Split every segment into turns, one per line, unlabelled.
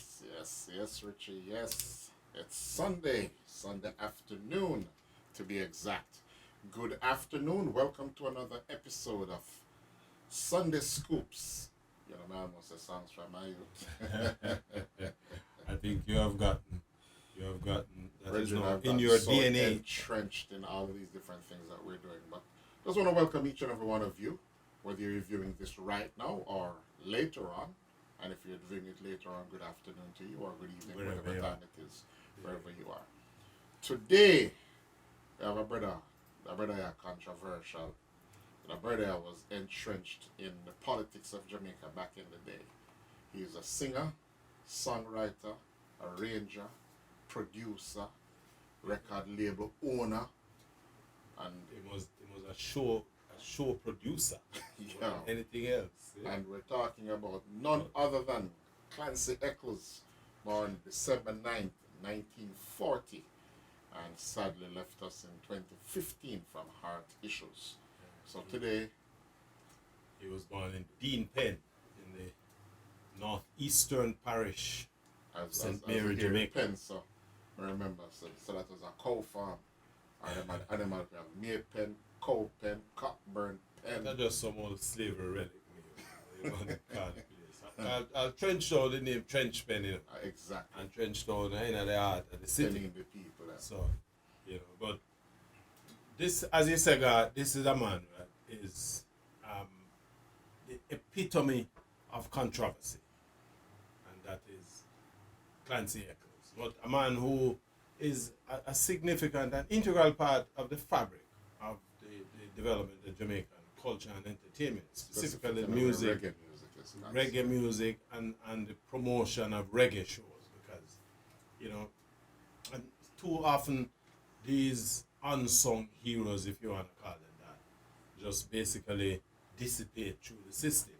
Yes, Richie, yes. It's Sunday afternoon to be exact. Good afternoon. Welcome to another episode of Sunday Scoops. You know, man, almost the songs from my youth.
I think you have gotten that is
Reggie and
now
I've
in
gotten
your
so
DNA.
entrenched in all of these different things that we're doing. But just want to welcome each and every one of you, whether you're viewing this right now or later on. And if you're viewing it later on, good afternoon to you or good evening,
Wherever
whatever
you
time
are.
it is, wherever you are. Today, we have a brother here controversial. The brother here was entrenched in the politics of Jamaica back in the day. He's a singer, songwriter, arranger, producer, record label owner, and
It was a show producer.
yeah,
Anything else? Yeah.
and we're talking about none other than Clancy Eccles, born December 9th, 1940, and sadly left us in 2015 from heart issues. So today,
He was born in Dean Pen in the northeastern parish. St. Mary,
here in
Jamaica.
Penn, so I remember, so that was a cow farm. Animal we have May Pen, cow pen, cockburn pen.
Not just some old slavery relic. You want to call it place. I'll trench down the name Trench Pen, you know,
Exactly.
and trench down in the heart of the city.
Penning the people.
So, but this, as you said, God, this is a man that is the epitome of controversy, and that is Clancy Eccles. But a man who is a significant and integral part of the fabric of the development of Jamaican culture and entertainment, specifically music, reggae music, and the promotion of reggae shows, because, and too often these unsung heroes, if you want to call them that, just basically dissipate through the system.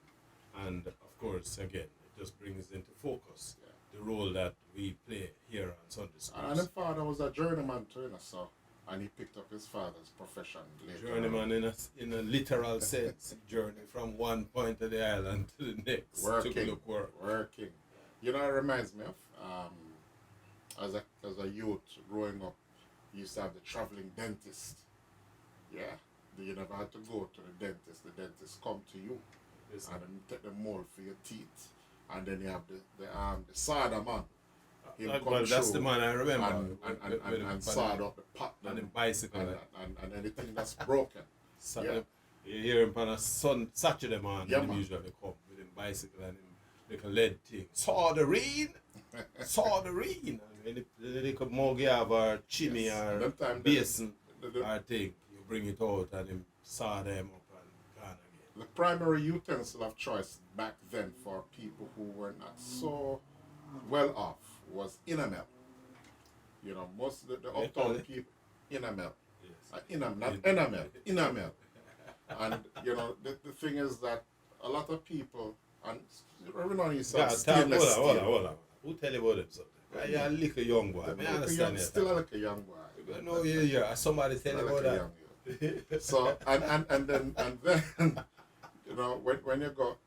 And of course, again, it just brings into focus the role that we play here on Sunday schools.
And his father was a journeyman too, so, and he picked up his father's profession later.
Journeyman in a literal sense, journey from one point of the island to the next.
Working.
To look work.
Working. You know, it reminds me of, as a youth growing up, you used to have the traveling dentist. Yeah. You never had to go to the dentist. The dentist come to you
Yes,
and then take the mold for your teeth. And then you have the solder man. He'll come
well, that's
through
the man I remember.
and sawed up the pot
on the bicycle.
and anything that's broken. Yeah.
You hear him on a Saturday morning,
Yeah,
him
man.
usually come with him bicycle and him like a lead thing. Soldering! Soldering! And the little mug you have or chimney
Yes.
or
Them time
basin
the-
or thing, you bring it out and him saw them up and gone again.
The primary utensil of choice back then for people who were not so well off was enamel. You know, most of the uptown people, enamel.
Yes.
Not enamel, enamel. And, you know, the thing is that a lot of people, and every now and then you say stainless
Hold
steel.
on. Who tell you about them something? You're a little young boy. I understand you.
Still like a young boy.
No, yeah. Somebody tell you
Still
about
like a
that.
young youth. So and then you know when you go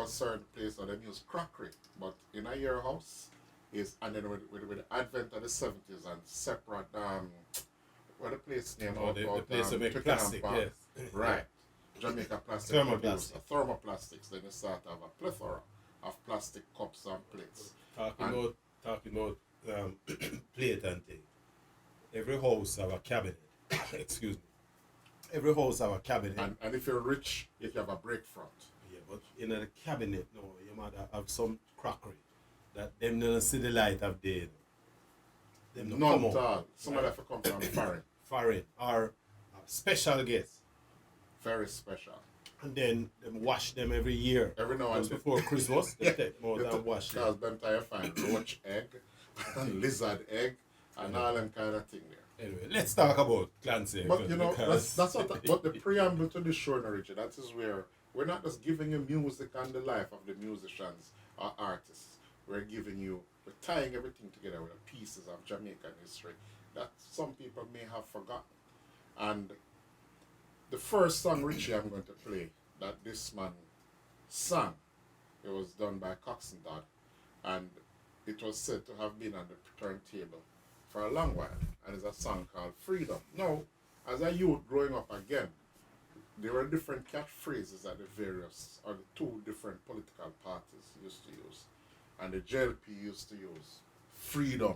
a certain place or they use crockery, but in your house is, and then with the advent of the 70s and separate what the place name
The place to make
Twickenham
plastic,
Park.
yes.
Right. Jamaica plastic
Thermoplastic.
producer, thermoplastics. Then you start to have a plethora of plastic cups and plates.
Talking about plate and thing. Every house have a cabinet. Excuse me. Every house have a cabinet.
And if you're rich, you have a break front.
Yeah, but in a cabinet, no, you might have some crockery that them don't see the light of day. Them don't
None
come
at
out.
all. Somebody have to come from foreign.
Foreign or special guests.
Very special.
And then them wash them every year.
Every now and
Just
then.
before Christmas, they take them out and wash
Because
them.
them time you find roach egg, and lizard egg, and all them kind of thing there.
Anyway, let's talk about Clancy.
But you know,
because-
that's what but the preamble to this show, Richard, that is where we're not just giving you music and the life of the musicians or artists. We're tying everything together with the pieces of Jamaican history that some people may have forgotten. And the first song, Richie, I'm going to play, that this man sang, it was done by Cox and Dodd. And it was said to have been on the turntable for a long while, and it's a song called Freedom. Now, as a youth growing up again, there were different catchphrases that the various or the two different political parties used to use. And the JLP used to use freedom.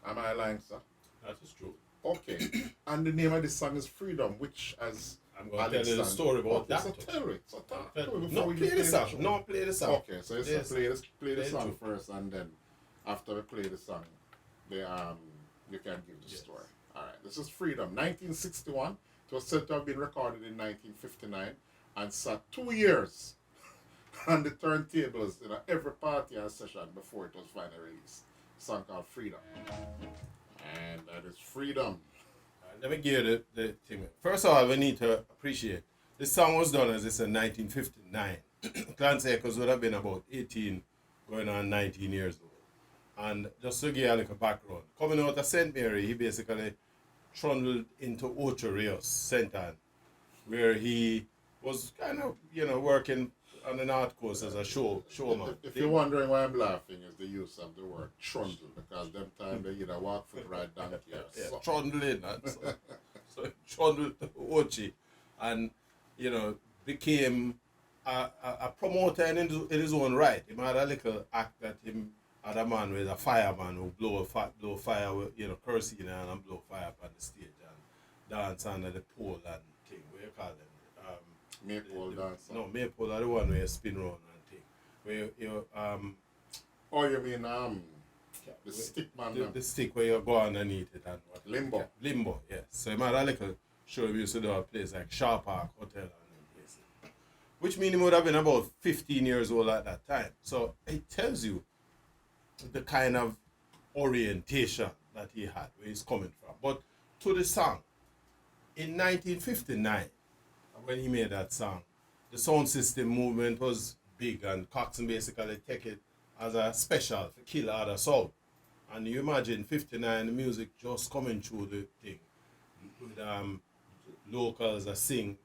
Am I lying, sir?
That is true.
Okay. And the name of the song is Freedom, which as
I'm going to tell you the story about that.
So tell it. So talk to me
No,
before
play the song.
show.
No, play the song.
Okay, so you play the song
too.
first, and then after we play the song, you can give the story. All right. This is Freedom, 1961. It was said to have been recorded in 1959 and sat 2 years on the turntables in every party and session before it was finally released. A song called Freedom. And that is Freedom.
Let me give you the thing. First of all, we need to appreciate this song was done as it's in 1959. Clancy Eccles would have been about 18, going on 19 years old. And just to give you a little background, coming out of St. Mary, he basically trundled into Ocho Rios, St. Anne, where he was kind of, working on the North Coast as a showman.
If you're wondering why I'm laughing, is the use of the word trundle, because them time they either walk foot, ride donkey, or
trundling. And so trundled to Ochi and, became a promoter in his own right. He had a little act that him had a man with a fireman who blow fire with, kerosene and blow fire up on the stage and dance under the pole and thing. What you call them?
Maypole dance.
No, maypole are the one where you spin around and thing. Where
Oh, you mean the stick man?
The stick where you go underneath it and what?
Limbo.
Limbo, yes. So he had a little show he used to do a place like Shaw Park Hotel and them places. Which means he would have been about 15 years old at that time. So it tells you the kind of orientation that he had, where he's coming from. But to the song, in 1959, when he made that song, the sound system movement was big, and Coxsone basically take it as a special to kill other sound. And you imagine 59, the music just coming through the thing with locals that sing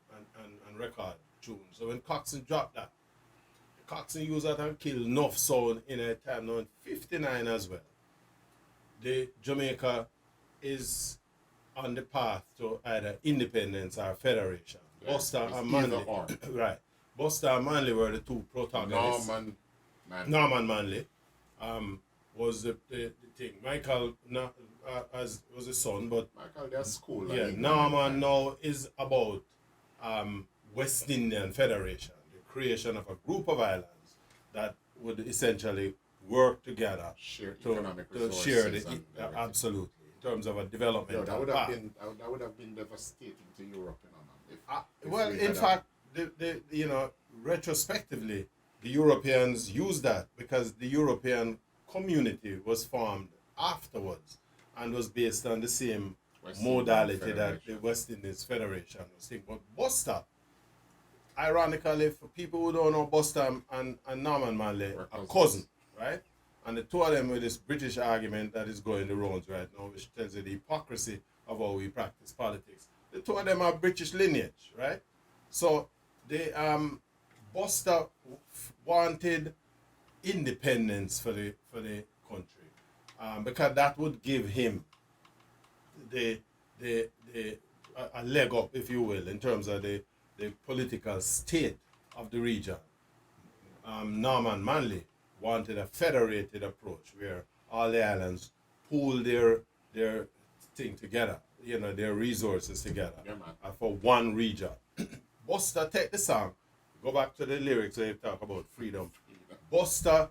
and record tunes. So when Coxsone dropped that, Coxsone used that and killed enough sound in a time. Now in 59 as well, the Jamaica is on the path to either independence or federation.
Yeah,
Buster and Manley, right? Buster and Manley were the two protagonists. Norman Manley was the thing. Michael was his son, but
Michael, their school.
Yeah, Norman now is about West Indian Federation, the creation of a group of islands that would essentially work together
share
to
economic
to
resources.
share
And
absolutely in terms of a development.
that would have been devastating to Europe, if
Well,
we
in
had
fact, retrospectively, the Europeans used that because the European community was formed afterwards and was based on the same
West
modality
Indian
that the West Indies Federation was thinking. But Buster, ironically, for people who don't know, Buster and Norman Manley are cousins, right? And the two of them with this British argument that is going the rounds right now, which tells you the hypocrisy of how we practice politics. The two of them are British lineage, right? So they Buster wanted independence for the country, because that would give him a leg up, if you will, in terms of the political state of the region. Norman Manley wanted a federated approach where all the islands pool their thing together, their resources together, for one region. Buster, take the song, go back to the lyrics where you talk about freedom. Buster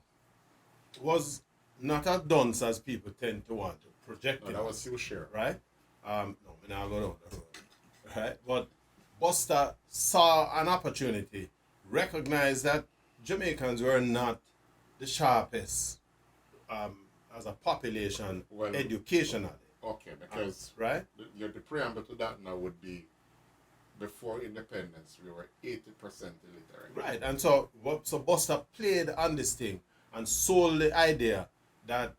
was not as dunce as people tend to want to project
No,
him,
that was Hugh Shearer.
right? No, we're not going down the road, right? But Buster saw an opportunity, recognized that Jamaicans were not the sharpest as a population educationally.
Okay, because
right?
The preamble to that now would be, before independence, we were 80% illiterate.
Right, and so Buster played on this thing and sold the idea that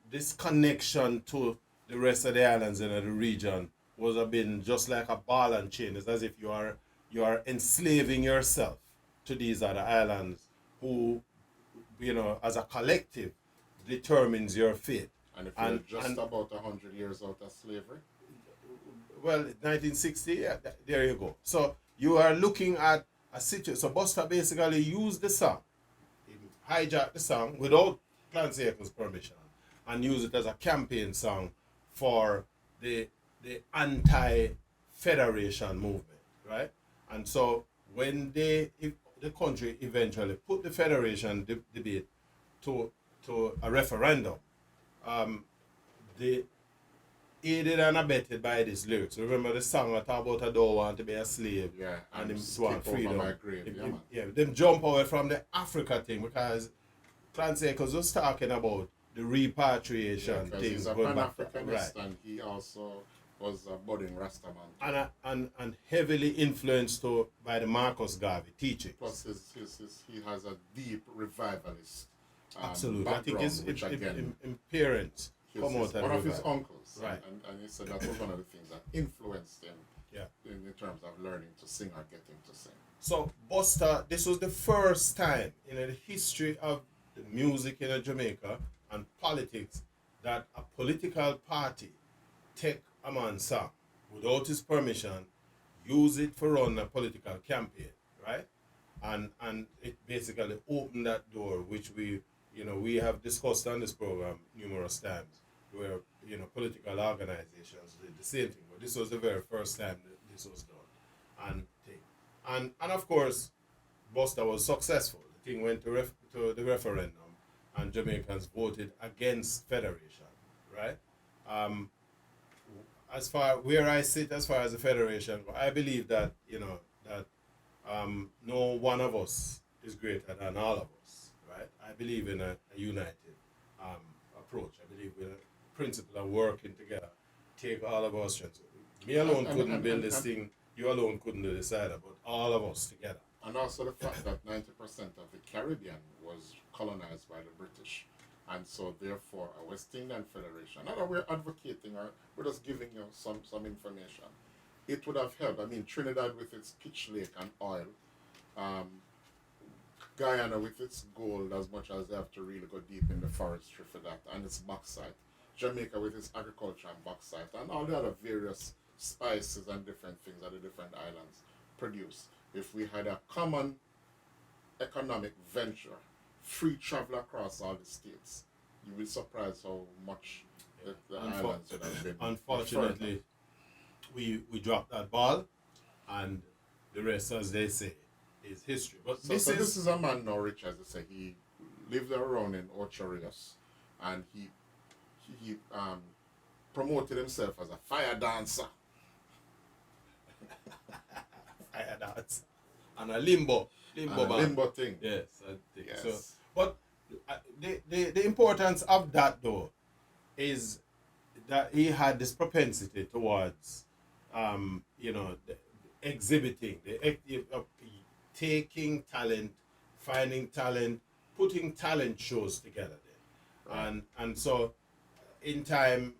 this connection to the rest of the islands in the region was been just like a ball and chain. It's as if you are enslaving yourself to these other islands who as a collective, determines your fate.
And if you're just about 100 years out of slavery,
well, 1960, yeah, there you go. So you are looking at a situation. So Buster basically used the song, he hijacked the song without Clancy Eccles' permission, and used it as a campaign song for the anti-federation movement, right? And so when if the country eventually put the federation debate to a referendum, they aided and abetted by these lyrics. Remember the song I talk about I don't want to be a slave.
yeah,
And them
skip
want freedom.
over my grave,
Them jump away from the Africa thing because Clancy Eccles was talking about the repatriation thing.
He's a
going back
Pan-Africanist, and he also was a budding Rastaman.
And heavily influenced by the Marcus Garvey teachings.
Plus, he has a deep revivalist
absolutely. I think his
again,
parents come out
one of his uncles,
right?
And he said that was one of the things that influenced him.
Yeah.
In terms of learning to sing or getting to sing.
So Buster, this was the first time in the history of the music in Jamaica and politics that a political party take a man's song without his permission, use it for run a political campaign, right? And it basically opened that door, which we have discussed on this program numerous times, where political organizations did the same thing. But this was the very first time that this was done, and of course, Buster was successful. The thing went to the referendum, and Jamaicans voted against federation, right? As far where I sit, as far as the federation, I believe that no one of us is greater than all of us, right? I believe in a united approach. I believe in a principle of working together, take all of our strengths. Me alone couldn't build this thing. You alone couldn't do this either, but all of us together.
And also the fact that 90% of the Caribbean was colonized by the British. And so therefore a West Indian Federation, not that we're advocating or we're just giving you some information. It would have helped. I mean, Trinidad with its pitch lake and oil, Guyana with its gold, as much as they have to really go deep in the forestry for that, and its bauxite. Jamaica with its agriculture and bauxite, and all the other various spices and different things that the different islands produce. If we had a common economic venture, free travel across all the states, you will be surprised how much the islands would have been.
Unfortunately, we dropped that ball, and the rest, as they say, is history. But
this is a man now, Rich, as I say. He lived around in Ocho Rios, and he promoted himself as a fire dancer.
Fire dancer. And a limbo
thing.
Yes, I think
yes.
so. But the importance of that, though, is that he had this propensity towards, exhibiting, taking talent, finding talent, putting talent shows together there. Right. And so in time,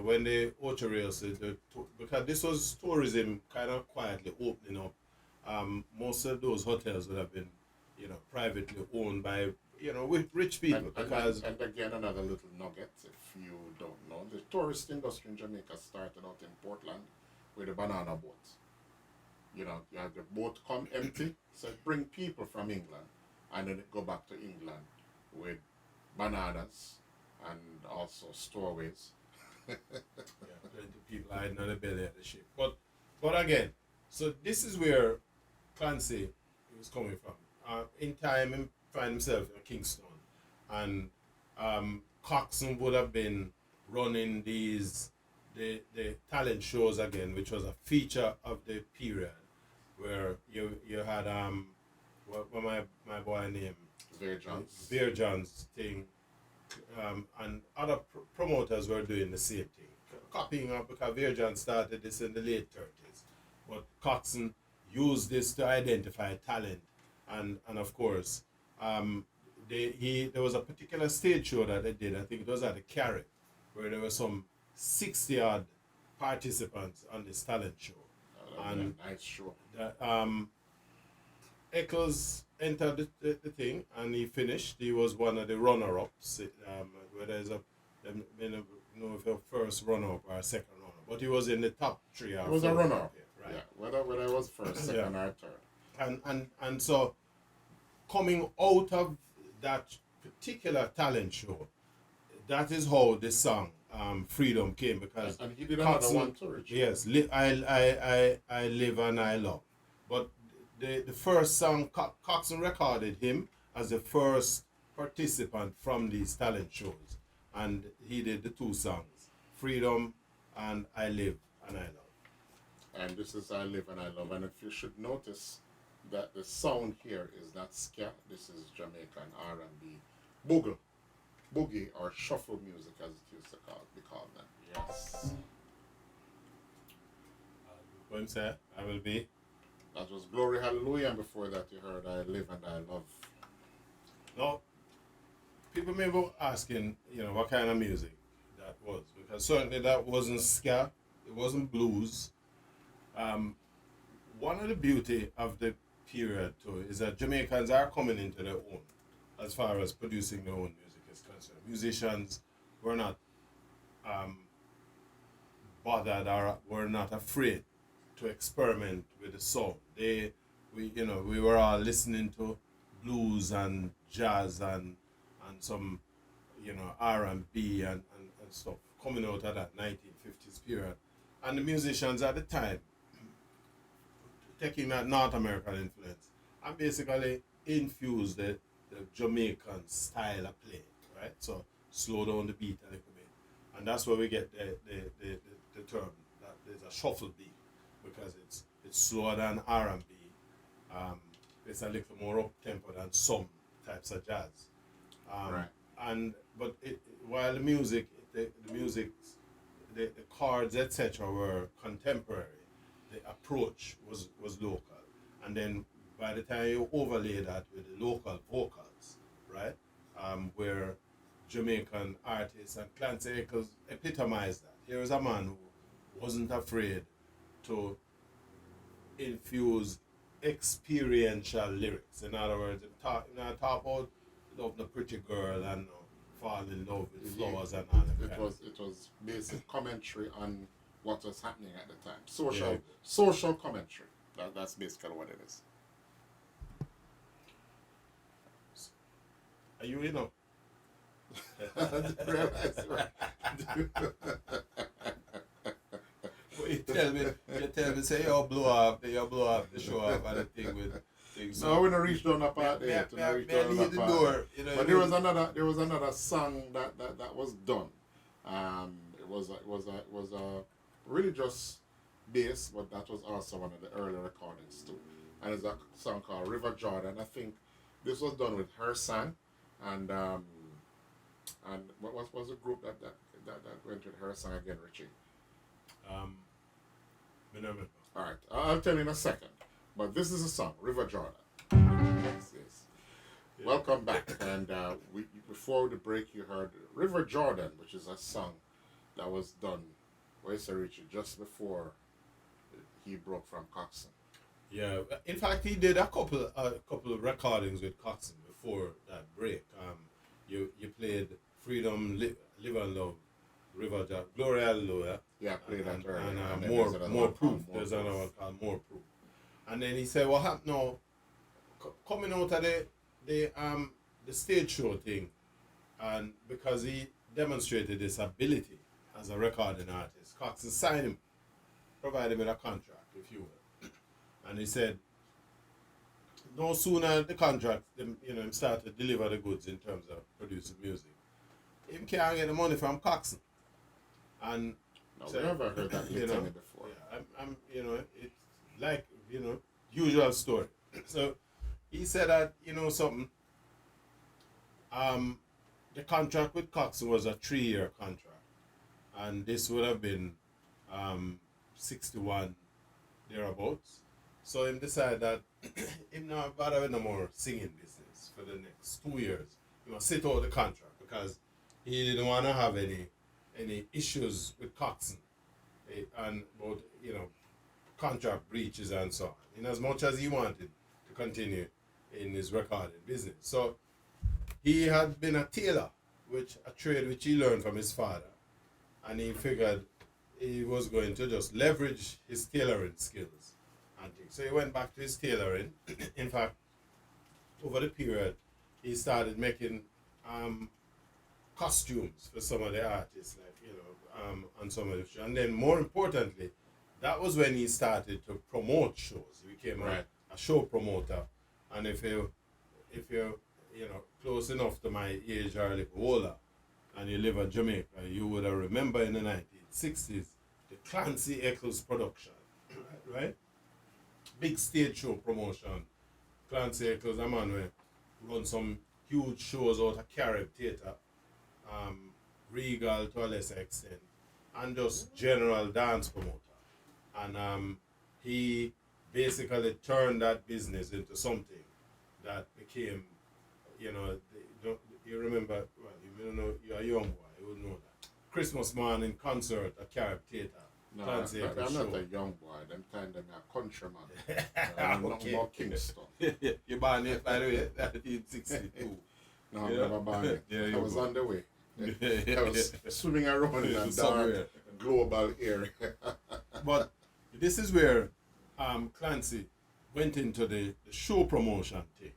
when the Ocho Rios, because this was tourism kind of quietly opening up, most of those hotels would have been, privately owned by, with rich people.
And again, another little nugget, if you don't know, the tourist industry in Jamaica started out in Portland with a banana boat. You have the boat come empty, so bring people from England, and then it go back to England with bananas and also stowaways.
Yeah, plenty of people hiding on the belly of the ship. But again, so this is where Clancy was coming from. In time, he found himself in Kingston, and Coxon would have been running the talent shows again, which was a feature of the period, where you had what my boy named Veer John's thing, and other promoters were doing the same thing, copying up, because Veer John started this in the late 30s, but Coxon used this to identify talent, and of course, there was a particular stage show that they did. I think it was at the Carrot, where there were some 60 odd participants on this talent show.
And a nice show.
Eccles entered the thing, and he finished. He was one of the runner-ups. Where there's a, I don't know if a first runner-up or a second runner, but he was in the top three or
It was
four.
a runner.
Yeah, right.
Yeah, whether it was first, second, or third.
And so coming out of that particular talent show, that is how the song Freedom came, because
And he did another
Coxsone,
one too, Richard.
yes, I live and I love. But the first song, Coxsone recorded him as the first participant from these talent shows, and he did the two songs, Freedom and I Live and I Love.
And this is I Live and I Love. And if you should notice that the sound here is not ska, this is Jamaican R&B, boogie or shuffle music, as it used to be called then. Yes.
What him say? I will be.
That was Glory Hallelujah, and before that you heard I Live and I Love.
Now, people may be asking, what kind of music that was, because certainly that wasn't ska, it wasn't blues. One of the beauty of the period too is that Jamaicans are coming into their own as far as producing their own music is concerned. Musicians were not bothered or were not afraid to experiment with the sound. We were all listening to blues and jazz and some R&B and stuff coming out of that 1950s period. And the musicians at the time, taking that North American influence, and basically infused the Jamaican style of playing, right? So slow down the beat a little bit. And that's where we get the term that there's a shuffle beat, because it's slower than R&B. It's a little more up tempo than some types of jazz.
Right.
But while the music, the chords, etc., were contemporary, the approach was local. And then by the time you overlay that with the local vocals, right, where Jamaican artists and Clancy Eccles epitomized that. Here is a man who wasn't afraid to infuse experiential lyrics. In other words, talk about love the pretty girl and fall in love with flowers and all that.
It was basic commentary on what was happening at the time. Social commentary. That's basically what it is.
Are you in? You tell me, say you blow up the show up and the thing with things.
No, we don't reach down that part there. But there was another song that was done. It was a religious bass, but that was also one of the early recordings too. And it's a song called River Jordan. I think this was done with her son and what was the group that went with her son again, Richie? All right, I'll tell you in a second. But this is a song, River Jordan. Yes. Yeah. Welcome back. And before the break, you heard River Jordan, which is a song that was done, where's Richie, just before he broke from Coxsone.
Yeah, in fact, he did a couple of recordings with Coxsone before that break. You played Freedom, Live and Love, River Jordan, Glory Hallelujah.
Yeah, I played that earlier.
And more Proof. There's another one called More Proof. And then he said, what happened now? Coming out of the stage show thing, and because he demonstrated this ability as a recording artist, Coxsone signed him, provided him with a contract, if you will. And he said, no sooner the contract, him start to deliver the goods in terms of producing music, him can't get the money from Coxsone. And
no, we never heard that before.
Yeah, it's like, usual story. So he said that, something, the contract with Coxsone was a 3-year contract. And this would have been 61 thereabouts. So him decided that him not bother with no more singing business for the next 2 years. He must sit out the contract because he didn't want to have any issues with Coxsone and about contract breaches and so on. In as much as he wanted to continue in his recording business. So he had been a tailor, which a trade which he learned from his father, and he figured he was going to just leverage his tailoring skills and things. So he went back to his tailoring. In fact, over the period, he started making costumes for some of the artists, like on some of the, and then more importantly, that was when he started to promote shows. He became a show promoter, and if you're close enough to my age or a little older, and you live in Jamaica, you would have remember in the 1960s the Clancy Eccles production, right? Big stage show promotion. Clancy Eccles, a man who run some huge shows out of Carib Theatre, Regal to a lesser extent, and just general dance promoter. And he basically turned that business into something that became, you remember, well, you don't know, you're a young boy, you would know that. Christmas morning concert at Carib Theatre.
No, I'm not a young boy. Them time them a countryman. I'm not about Kingston.
You born here, by the way, 1962.
No, I'm never born here. I was on the way. I was swimming around in a dark global area.
But this is where Clancy went into the show promotion thing.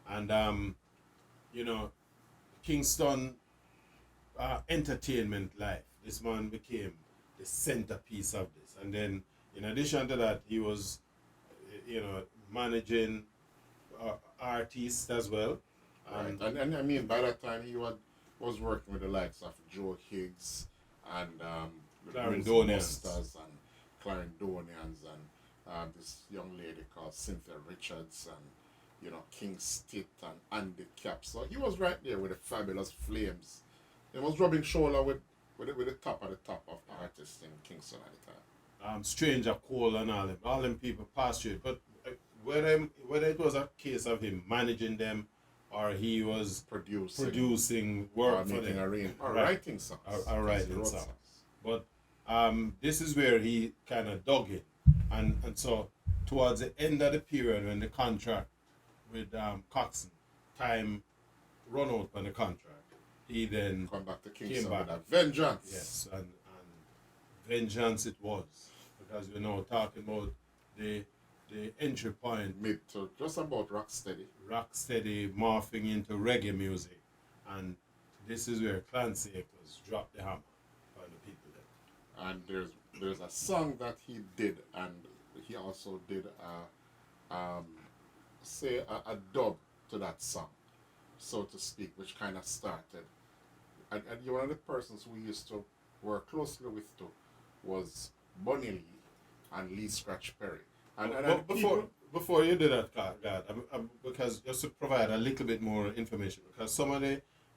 And, Kingston entertainment life. This man became the centerpiece of this. And then, in addition to that, he was, managing artists as well.
Right. And I mean, by that time, he was working with the likes of Joe Higgs and
Clarendonians
and Clarendonians and this young lady called Cynthia Richards and King Stitt and Andy Cap. So he was right there with the Fabulous Flames. He was rubbing shoulder with the top of artists in Kingston at the time.
Stranger Cole and all them people passed through it. But whether it was a case of him managing them or he was producing work for them,
or writing songs.
Or writing songs. But this is where he kind of dug in. And so towards the end of the period when the contract with Coxsone, time run out on the contract, he then
come back to Kingston with a vengeance.
Yes, and vengeance it was. Because we're now talking about the entry point.
Mid to just about rocksteady.
Rocksteady morphing into reggae music. And this is where Clancy Eccles dropped the hammer on the people there.
And there's a song that he did, and he also did a dub to that song, so to speak, which kind of started. And you're one of the persons we used to work closely with too was Bunny Lee and Lee Scratch Perry. And
before you do that, God, because just to provide a little bit more information, because some of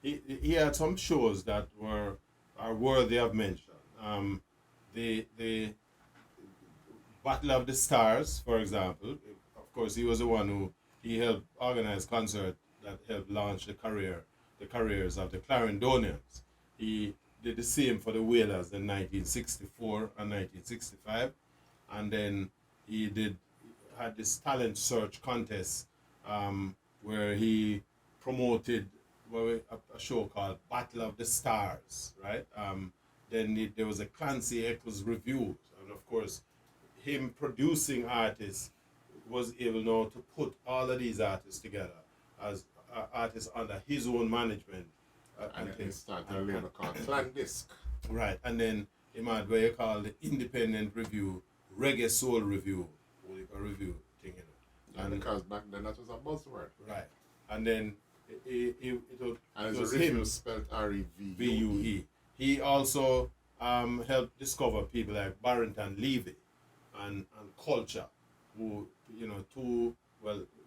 he had some shows that are worthy of mention. The Battle of the Stars, for example. Of course, he was the one he helped organize concert that helped launch the careers of the Clarendonians. He did the same for the Wailers in 1964 and 1965, and then he had this talent search contest where he promoted a show called Battle of the Stars, right? Then there was a Clancy Eccles review, and of course, him producing artists was able now to put all of these artists together as artists under his own management.
And he started a label called Clan Disc.
Right, and then he had what you call the Independent Review, Reggae Soul Review, a review thing,
And because back then that was a buzzword.
Right, and then it was
a review
him
spelled R-E-V-U-E.
He also helped discover people like Barrington Levy and Culture, who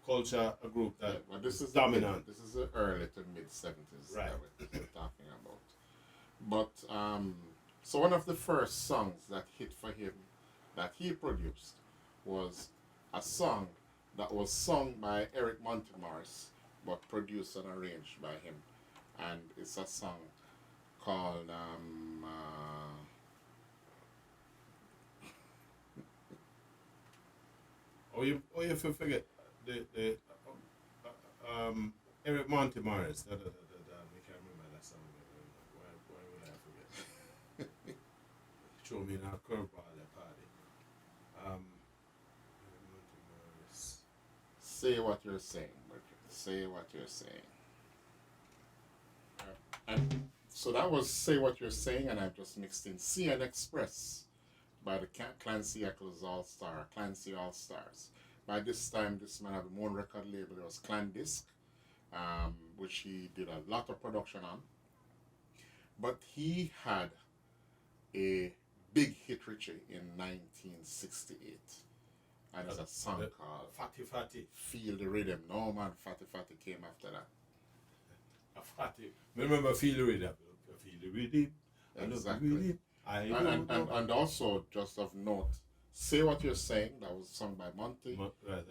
Culture, a group that
this is
dominant.
This is the early to mid 70s
right.
that we're talking about. But so one of the first songs that hit for him that he produced was a song that was sung by Eric Montemorris but produced and arranged by him, and it's a song called
you forget the Eric Monty Morris. I can't remember that song. Why would I forget? Throw me in a curveball at party. Eric Monty Morris.
Say what you're saying, Bridget. Say what you're saying. And so that was Say What You're Saying, and I've just mixed in CN Express by the Clancy Eccles All-Star, Clancy All-Stars. By this time, this man had his own record label. It was Clan Disc, which he did a lot of production on. But he had a big hit, Richie, in 1968. And it's a song called
Fatty.
Feel the Rhythm. No, man, Fatty came after that.
Fatty. Remember Feel the Rhythm. Feel the Rhythm.
Exactly. And also, just of note, Say What You're Saying, that was sung by Monty.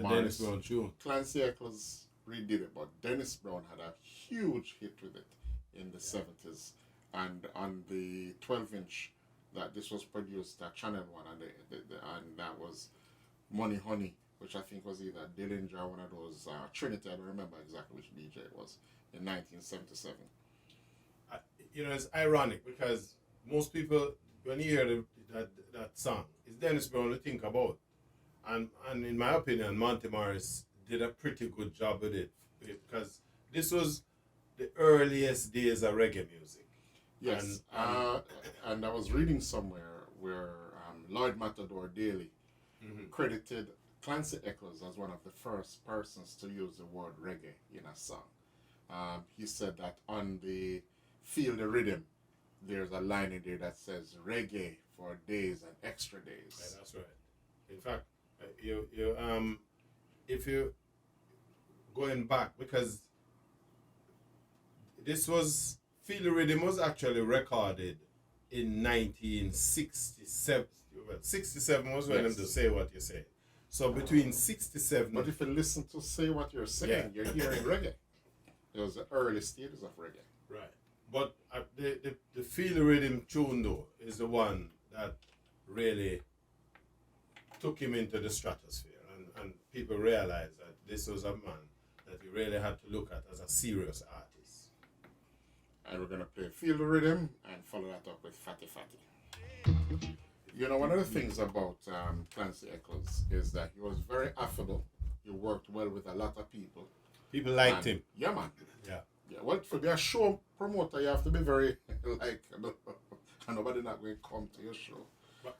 Dennis Brown tune.
Clancy Eccles redid it, but Dennis Brown had a huge hit with it in the 70s. And on the 12-inch that this was produced at Channel 1, and that was Money Honey, which I think was either Dillinger or one of those, Trinity, I don't remember exactly which DJ it was, in 1977.
It's ironic because most people, when you hear that song, it's Dennis Brown to think about. And in my opinion, Monty Morris did a pretty good job with it because this was the earliest days of reggae music.
Yes, and I was reading somewhere where Lloyd Matador Daly credited Clancy Eccles as one of the first persons to use the word reggae in a song. He said that on the Feel the Rhythm, there's a line in there that says reggae for days and extra days.
Yeah, that's right. In fact, if you going back, because this was Feel the Rhythm was actually recorded in 1967. Well, 67 was when them to Say What You Say. So between 67.
But if you listen to Say What You're Saying, you're hearing reggae. It was the early stages of reggae.
Right. But the Feel the Rhythm tune, though, is the one that really took him into the stratosphere. And people realized that this was a man that you really had to look at as a serious artist.
And we're going to play Feel the Rhythm and follow that up with Fatty. You know, one of the things about Clancy Eccles is that he was very affable. He worked well with a lot of people.
People liked him.
Yeah, man.
Yeah.
Well, for be a show promoter, you have to be very, and nobody not going to come to your show.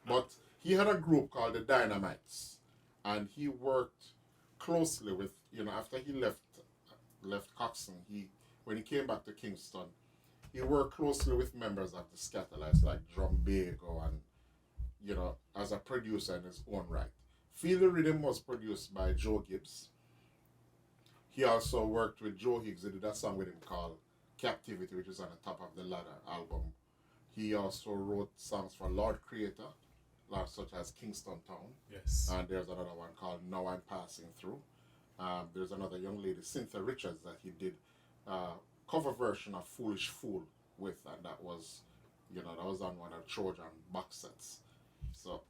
But he had a group called the Dynamites, and he worked closely with, after he left Coxon, when he came back to Kingston, he worked closely with members of the Scatterlights like Drumbago and, as a producer in his own right. Feel the Rhythm was produced by Joe Gibbs. He also worked with Joe Higgs. He did a song with him called Captivity, which is on the Top of the Ladder album. He also wrote songs for Lord Creator, such as Kingston Town.
Yes.
And there's another one called Now I'm Passing Through. There's another young lady, Cynthia Richards, that he did cover version of Foolish Fool with, and that was on one of Trojan box sets. So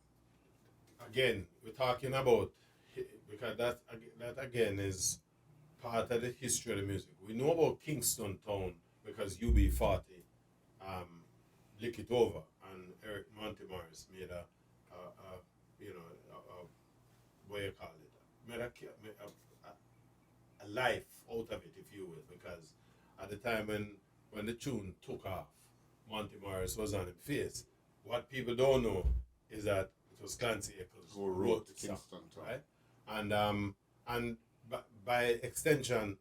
again, we're talking about, because that again is part of the history of the music. We know about Kingston Town because UB40 lick it over, and Eric Monty Morris made a what you call it, made a life out of it, if you will, because at the time when the tune took off, Monty Morris was on his face. What people don't know is that it was Clancy Eccles
who wrote the
Kingston, right? And by extension,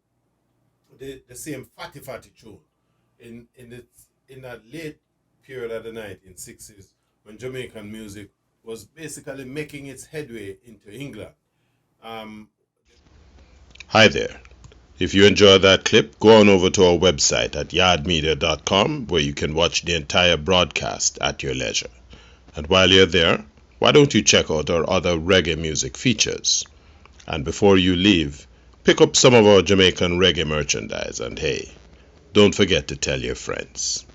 the same Fatty tune in that late period of the 1960s, when Jamaican music was basically making its headway into England.
Hi there. If you enjoyed that clip, go on over to our website at yardmedia.com, where you can watch the entire broadcast at your leisure. And while you're there, why don't you check out our other reggae music features? And before you leave, pick up some of our Jamaican reggae merchandise, and hey, don't forget to tell your friends.